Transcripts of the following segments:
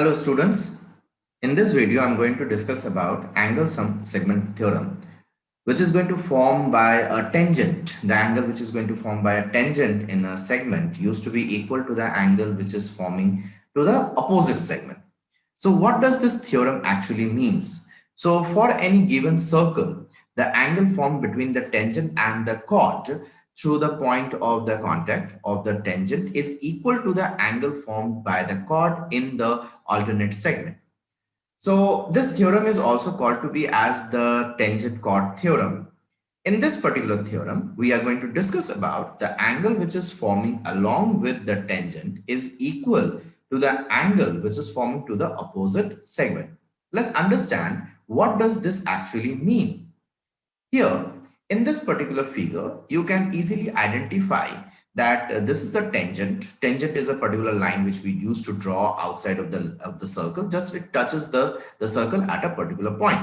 Hello students, in this video I'm going to discuss about angle sum segment theorem, which is going to form by a tangent. The angle which is going to form by a tangent in a segment used to be equal to the angle which is forming to the opposite segment. So what does this theorem actually means? So for any given circle, the angle formed between the tangent and the chord through the point of the contact of the tangent is equal to the angle formed by the chord in the alternate segment. So this theorem is also called to be as the tangent-chord theorem. In this particular theorem, we are going to discuss about the angle which is forming along with the tangent is equal to the angle which is forming to the opposite segment. Let's understand what does this actually mean. Here, in this particular figure, you can easily identify that this is a tangent. Tangent is a particular line which we use to draw outside of the circle. Just it touches the circle at a particular point.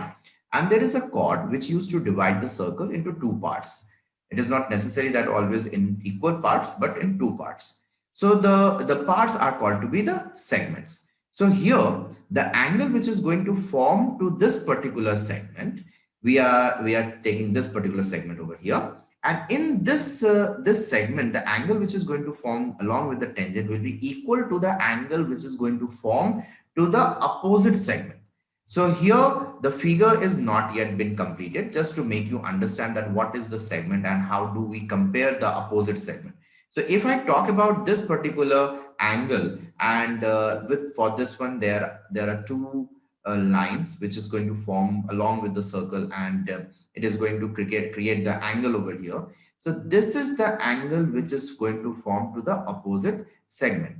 And there is a chord which used to divide the circle into two parts. It is not necessary that always in equal parts, but in two parts. So the parts are called to be the segments. So here, the angle which is going to form to this particular segment, we are taking this particular segment over here, and in this segment the angle which is going to form along with the tangent will be equal to the angle which is going to form to the opposite segment. So here the figure is not yet been completed, just to make you understand that what is the segment and how do we compare the opposite segment. So if I talk about this particular angle, and with for this one there are two lines which is going to form along with the circle, and it is going to create the angle over here. So this is the angle which is going to form to the opposite segment.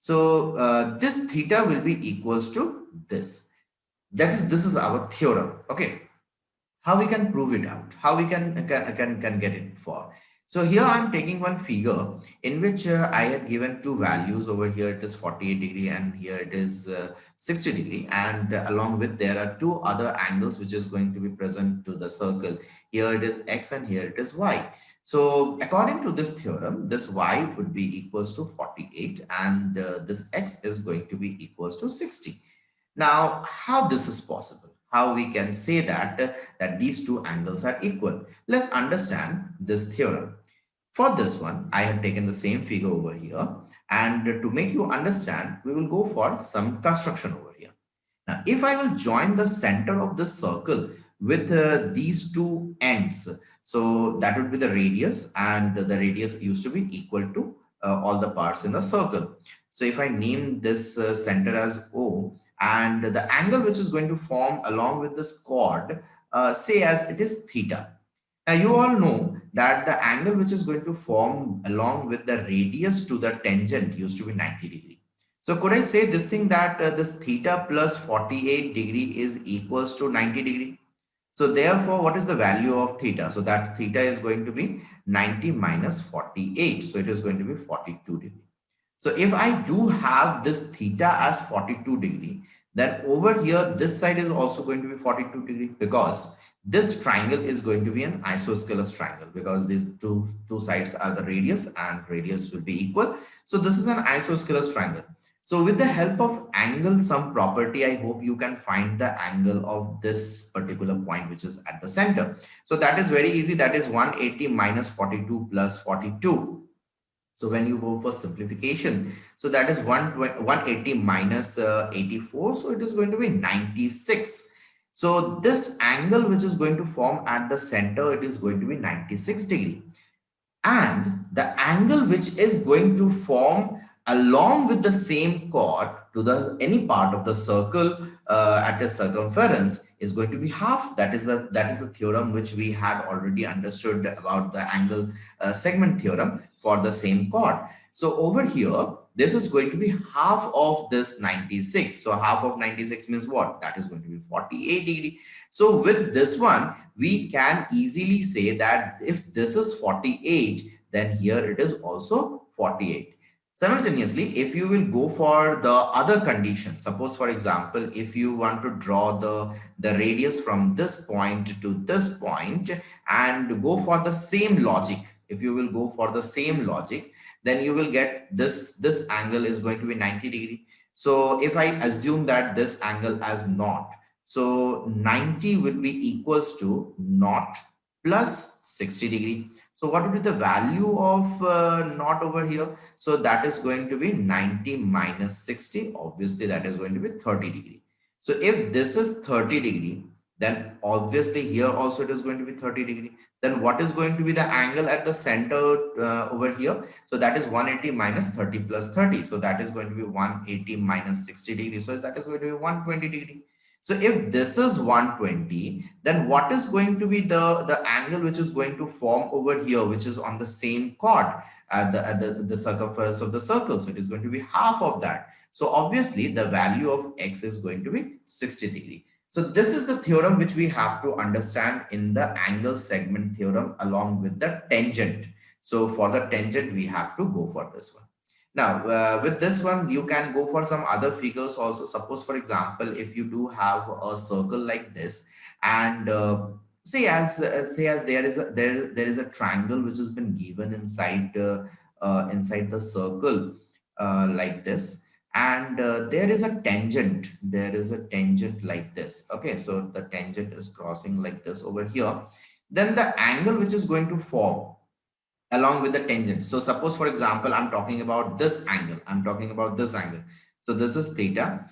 So this theta will be equals to this. This is our theorem. Okay, how we can prove it out, how we can get it for. So here I'm taking one figure in which I had given two values. Over here it is 48 degree and here it is 60 degree, and along with there are two other angles which is going to be present to the circle. Here it is x and here it is y. So according to this theorem, this y would be equals to 48 and this x is going to be equals to 60. Now, how this is possible? How we can say that these two angles are equal? Let's understand this theorem. For this one, I have taken the same figure over here, and to make you understand, we will go for some construction over here. Now, if I will join the center of the circle with these two ends, so that would be the radius, and the radius used to be equal to all the parts in the circle. So if I name this center as O, and the angle which is going to form along with this chord, say as it is theta. Now you all know that the angle which is going to form along with the radius to the tangent used to be 90 degree. So could I say this thing that this theta plus 48 degree is equals to 90 degree? So therefore, what is the value of theta? So that theta is going to be 90 minus 48. So it is going to be 42 degree. So if I do have this theta as 42 degree, then over here, this side is also going to be 42 degree, because this triangle is going to be an isosceles triangle, because these two sides are the radius and radius will be equal. So this is an isosceles triangle. So with the help of angle sum property, I hope you can find the angle of this particular point which is at the center. So that is very easy. That is 180 minus 42 plus 42. So when you go for simplification, so that is 180 minus 84. So it is going to be 96. So this angle which is going to form at the center, it is going to be 96 degree. And the angle which is going to form along with the same chord to the any part of the circle at its circumference is going to be half. That is the theorem which we had already understood about the angle segment theorem for the same chord. So over here, this is going to be half of this 96. So half of 96 means what? That is going to be 48 degree. So with this one, we can easily say that if this is 48, then here it is also 48. Simultaneously, if you will go for the other condition, suppose for example, if you want to draw the radius from this point to this point and go for the same logic, if you will go for the same logic, then you will get this angle is going to be 90 degree. So if I assume that this angle as naught, so 90 will be equals to naught plus 60 degree. So what would be the value of naught over here? So that is going to be 90 minus 60. Obviously, that is going to be 30 degree. So if this is 30 degree, then obviously here also it is going to be 30 degree. Then what is going to be the angle at the center over here? So that is 180 minus 30 plus 30. So that is going to be 180 minus 60 degrees. So that is going to be 120 degree. So if this is 120, then what is going to be the angle which is going to form over here, which is on the same chord at the circumference of the circle? So it is going to be half of that. So obviously the value of x is going to be 60 degree. So this is the theorem which we have to understand in the angle segment theorem along with the tangent. So for the tangent, we have to go for this one. Now, with this one, you can go for some other figures also. Suppose, for example, if you do have a circle like this, and say as there is a triangle which has been given inside the circle like this, and there is a tangent. There is a tangent like this. Okay, so the tangent is crossing like this over here. Then the angle which is going to form along with the tangent. So suppose, for example, I'm talking about this angle. I'm talking about this angle. So this is theta.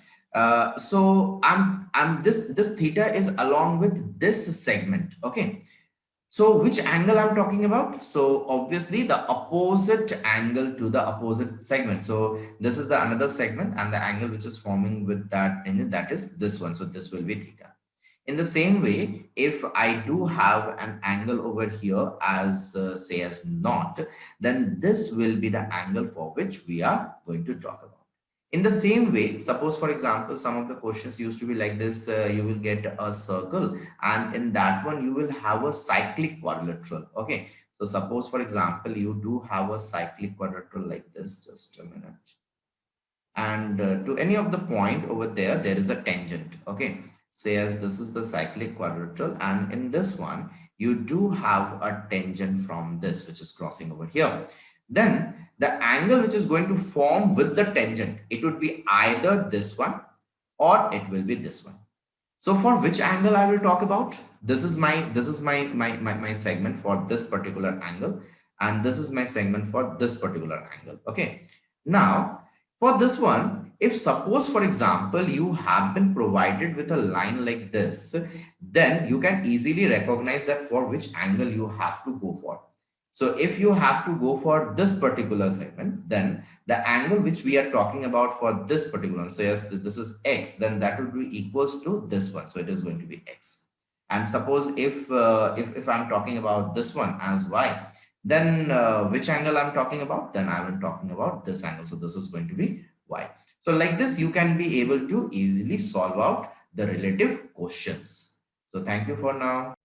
So I'm this theta is along with this segment. Okay. So which angle I'm talking about? So obviously the opposite angle to the opposite segment. So this is the another segment, and the angle which is forming with that tangent, that is this one. So this will be theta. In the same way, if I do have an angle over here as say as naught, then this will be the angle for which we are going to talk about. In the same way, suppose for example, some of the questions used to be like this, you will get a circle, and in that one you will have a cyclic quadrilateral. Okay. So suppose for example, you do have a cyclic quadrilateral like this, just a minute. And to any of the point over there, there is a tangent. Okay, say as this is the cyclic quadrilateral, and in this one you do have a tangent from this which is crossing over here. Then the angle which is going to form with the tangent, it would be either this one or it will be this one. So for which angle I will talk about, this is my segment for this particular angle, and this is my segment for this particular angle. Okay, now for this one, if suppose for example you have been provided with a line like this, then you can easily recognize that for which angle you have to go for. So if you have to go for this particular segment, then the angle which we are talking about for this particular one, so yes, this is x, then that would be equals to this one. So it is going to be x. And suppose if I'm talking about this one as y, then which angle I'm talking about? Then I'm talking about this angle. So this is going to be y. So like this, you can be able to easily solve out the relative questions. So thank you for now.